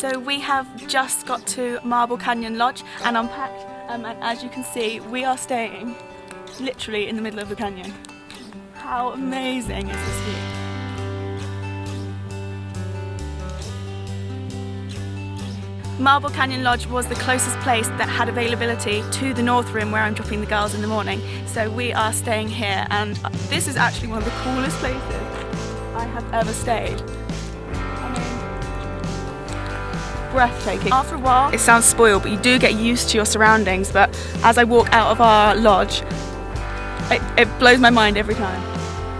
So we have just got to Marble Canyon Lodge and unpacked, and as you can see, we are staying literally in the middle of the canyon. How amazing is this view? Marble Canyon Lodge was the closest place that had availability to the North Rim where I'm dropping the girls in the morning. So we are staying here, and this is actually one of the coolest places I have ever stayed. I mean, breathtaking. After a while, it sounds spoiled, but you do get used to your surroundings. But as I walk out of our lodge, it blows my mind every time.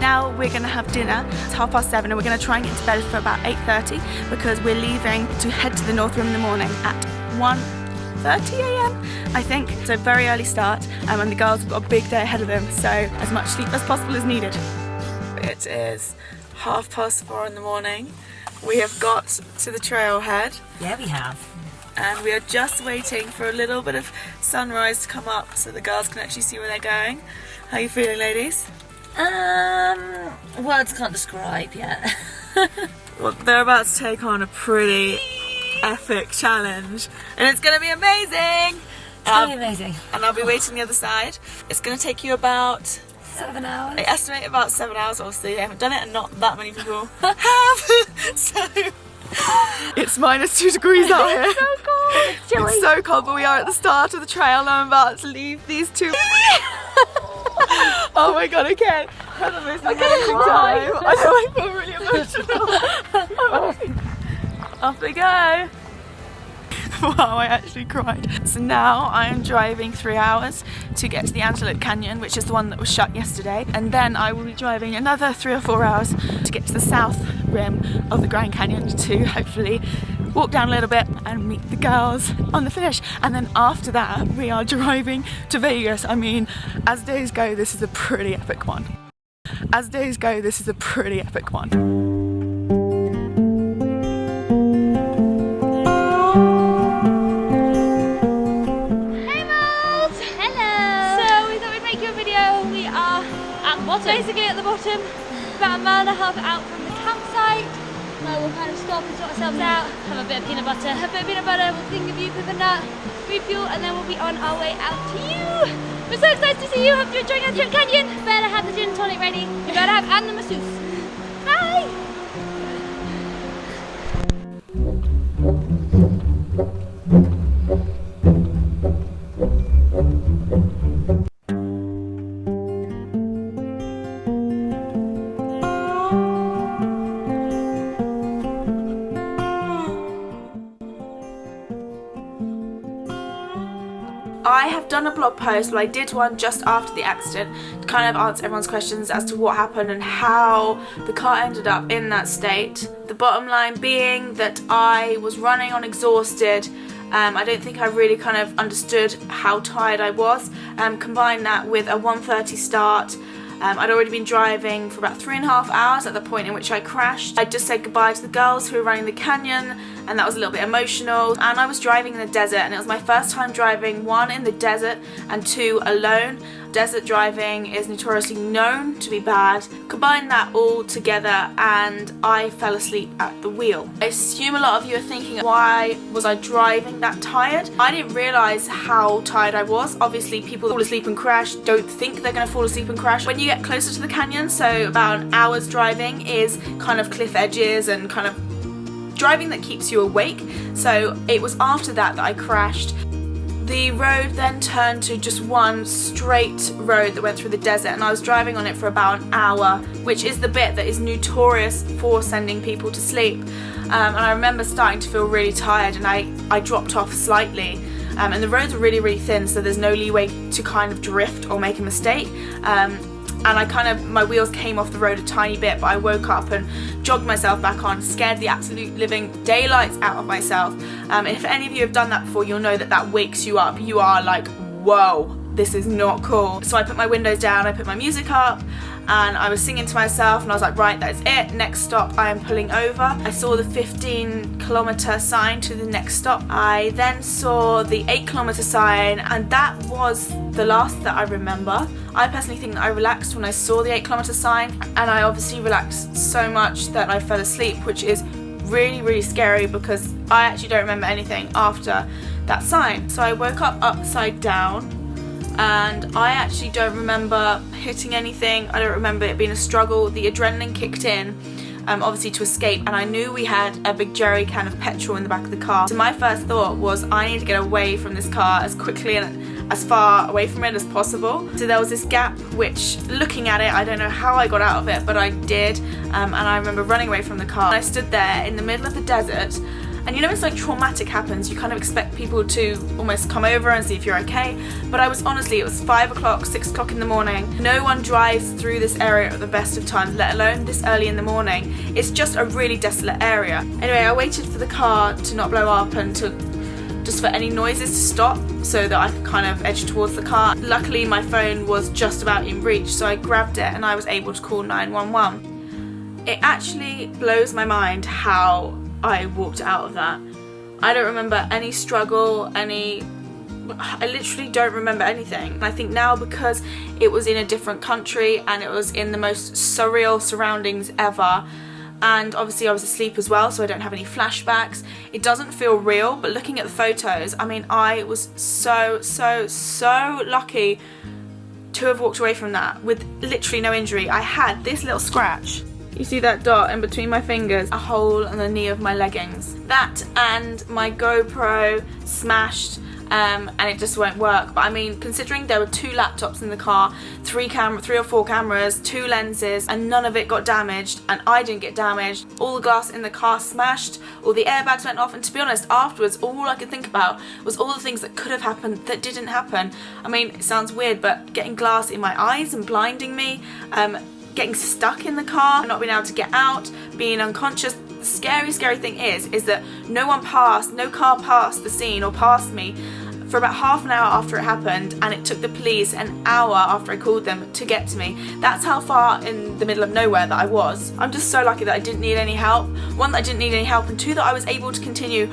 Now we're going to have dinner. It's 7:30 and we're going to try and get to bed for about 8:30 because we're leaving to head to the North Rim in the morning at 1:30 a.m. I think. So very early start, and the girls have got a big day ahead of them, so as much sleep as possible is needed. It is 4:30 in the morning. We have got to the trailhead. Yeah, we have. And we are just waiting for a little bit sunrise to come up so the girls can actually see where they're going. How are you feeling, ladies? Words can't describe yet. Well, they're about to take on a pretty epic challenge, and it's going to be amazing! It's going to be amazing. And I'll be waiting the other side. It's going to take you about 7 hours. I estimate about 7 hours, obviously. I haven't done it and not that many people have. So it's -2 degrees out here. It's so cold. It's chilly. It's so cold, but we are at the start of the trail and I'm about to leave these two. Oh my god, I can't. Had the most amazing time. I know, I feel really emotional. Off we go. Wow, I actually cried. So now I am driving 3 hours to get to the Antelope Canyon, which is the one that was shut yesterday, and then I will be driving another 3 or 4 hours to get to the south rim of the Grand Canyon to hopefully walk down a little bit and meet the girls on the finish. And then after that we are driving to Vegas. I mean, as days go, this is a pretty epic one. As days go, this is a pretty epic one. Basically at the bottom, about a mile and a half out from the campsite. We'll kind of stop and sort ourselves out, have a bit of peanut butter, we'll think of you, coconut, refuel, and then we'll be on our way out to you. We're so excited to see you. Hope you're enjoying Antelope Canyon. Better have the gin and tonic ready. You better have and the masseuse. Bye! I have done a blog post, well I did one just after the accident to kind of answer everyone's questions as to what happened and how the car ended up in that state. The bottom line being that I was running on exhausted. I don't think I really kind of understood how tired I was. Combine that with a 1:30 start. I'd already been driving for about 3.5 hours at the point in which I crashed. I just said goodbye to the girls who were running the canyon, and that was a little bit emotional. And I was driving in the desert, and it was my first time driving, 1, in the desert, and 2, alone. Desert driving is notoriously known to be bad. Combine that all together and I fell asleep at the wheel. I assume a lot of you are thinking, why was I driving that tired? I didn't realise how tired I was. Obviously people fall asleep and crash don't think they're going to fall asleep and crash. When you get closer to the canyon, so about an hour's driving is kind of cliff edges and kind of driving that keeps you awake. So it was after that that I crashed. The road then turned to just one straight road that went through the desert, and I was driving on it for about an hour, which is the bit that is notorious for sending people to sleep. And I remember starting to feel really tired, and I dropped off slightly. And the roads are really, really thin, so there's no leeway to kind of drift or make a mistake. And my wheels came off the road a tiny bit, but I woke up and jogged myself back on, scared the absolute living daylights out of myself. If any of you have done that before, you'll know that that wakes you up. You are like, whoa, this is not cool. So I put my windows down, I put my music up, and I was singing to myself, and I was like, right, that's it, next stop, I am pulling over. I saw the 15-kilometer sign to the next stop. I then saw the 8-kilometer sign, and that was the last that I remember. I personally think that I relaxed when I saw the 8-kilometer sign, and I obviously relaxed so much that I fell asleep, which is really, really scary because I actually don't remember anything after that sign. So I woke up upside down, and I actually don't remember hitting anything. I don't remember it being a struggle. The adrenaline kicked in, obviously to escape, and I knew we had a big jerry can of petrol in the back of the car. So my first thought was, I need to get away from this car as quickly and as far away from it as possible. So there was this gap which, looking at it, I don't know how I got out of it, but I did, and I remember running away from the car. And I stood there in the middle of the desert, and you know, it's like traumatic happens, you kind of expect people to almost come over and see if you're okay, but I was honestly, it was 5 o'clock, 6 o'clock in the morning. No one drives through this area at the best of times, let alone this early in the morning. It's just a really desolate area. Anyway, I waited for the car to not blow up and to just for any noises to stop so that I could kind of edge towards the car. Luckily my phone was just about in reach, so I grabbed it and I was able to call 911. It actually blows my mind how I walked out of that. I don't remember any struggle, I literally don't remember anything. And I think now, because it was in a different country and it was in the most surreal surroundings ever, and obviously I was asleep as well, so I don't have any flashbacks, it doesn't feel real. But looking at the photos, I mean, I was so lucky to have walked away from that with literally no injury. I had this little scratch. You see that dot in between my fingers, a hole in the knee of my leggings. That and my GoPro smashed, and it just won't work. But I mean, considering there were 2 laptops in the car, 3 or 4 cameras, 2 lenses, and none of it got damaged, and I didn't get damaged. All the glass in the car smashed, all the airbags went off, and to be honest, afterwards, all I could think about was all the things that could have happened that didn't happen. I mean, it sounds weird, but getting glass in my eyes and blinding me, getting stuck in the car, not being able to get out, being unconscious. The scary thing is that no car passed the scene or passed me for about half an hour after it happened, and it took the police an hour after I called them to get to me. That's how far in the middle of nowhere that I was. I'm just so lucky that I didn't need any help. 1, that I didn't need any help, and 2, that I was able to continue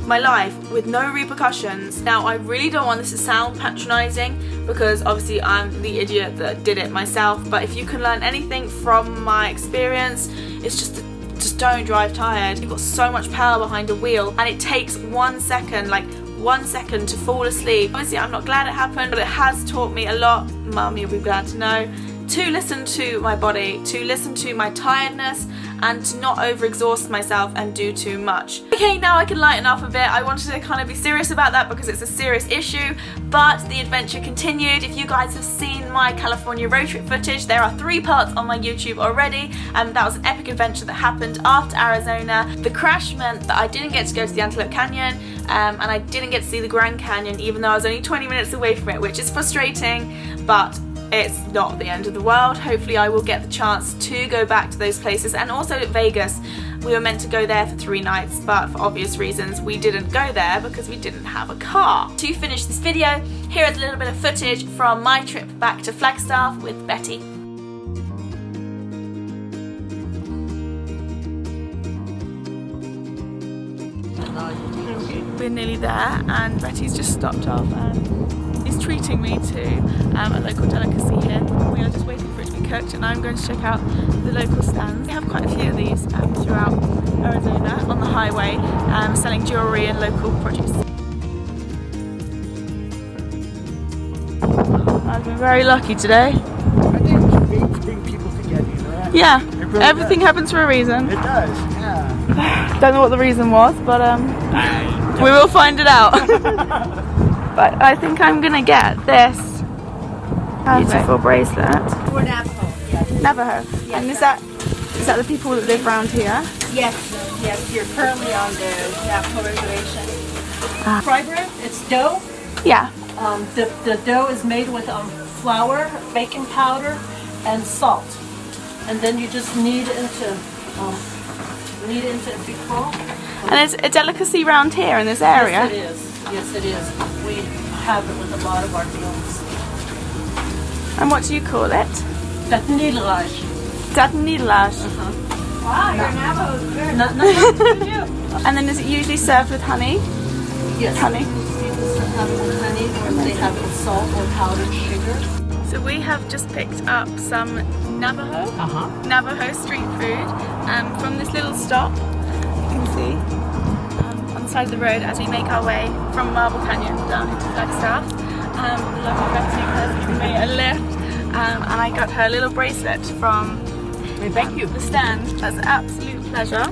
my life with no repercussions. Now, I really don't want this to sound patronising, because obviously I'm the idiot that did it myself, but if you can learn anything from my experience, it's just don't drive tired. You've got so much power behind a wheel, and it takes 1 second, like 1 second, to fall asleep. Obviously I'm not glad it happened, but it has taught me a lot. Mum, you'll be glad to know, to listen to my body, to listen to my tiredness, and to not overexhaust myself and do too much. Okay, now I can lighten up a bit. I wanted to kind of be serious about that because it's a serious issue, but the adventure continued. If you guys have seen my California road trip footage, there are 3 parts on my YouTube already, and that was an epic adventure that happened after Arizona. The crash meant that I didn't get to go to the Antelope Canyon, and I didn't get to see the Grand Canyon, even though I was only 20 minutes away from it, which is frustrating, but it's not the end of the world. Hopefully I will get the chance to go back to those places. And also Vegas, we were meant to go there for 3 nights, but for obvious reasons we didn't go there because we didn't have a car. To finish this video, here is a little bit of footage from my trip back to Flagstaff with Betty. We're nearly there, and Betty's just stopped off and is treating me to a local delicacy here. We are just waiting for it to be cooked, and I'm going to check out the local stands. We have quite a few of these throughout Arizona on the highway, selling jewellery and local produce. I've been very lucky today. I think we bring people together, you know that? Yeah, really everything happens for a reason. It does, yeah. Don't know what the reason was, but we will find it out. But I think I'm gonna get this beautiful bracelet. For Navajo, yes. Navajo. Yes. And is that the people that live around here? Yes, yes, you're currently on the Navajo reservation. Fry bread, it's dough. Yeah. The dough is made with flour, baking powder, and salt. And then you just knead it into a big ball. And it's a delicacy around here in this area. Yes, it is. Yes, it is. We have it with a lot of our meals. And what do you call it? Itinerary. Itinerary. Wow, your Navajo is good. Not And then is it usually served with honey? Yes. Honey. People have it with honey, or they have it with salt or powdered sugar. So we have just picked up some Navajo street food from this little stop. You can see. On the side of the road as we make our way from Marble Canyon down into Flagstaff. The lovely Betsy has given me a lift, and I got her little bracelet from Thank you. the stand. That's an absolute pleasure.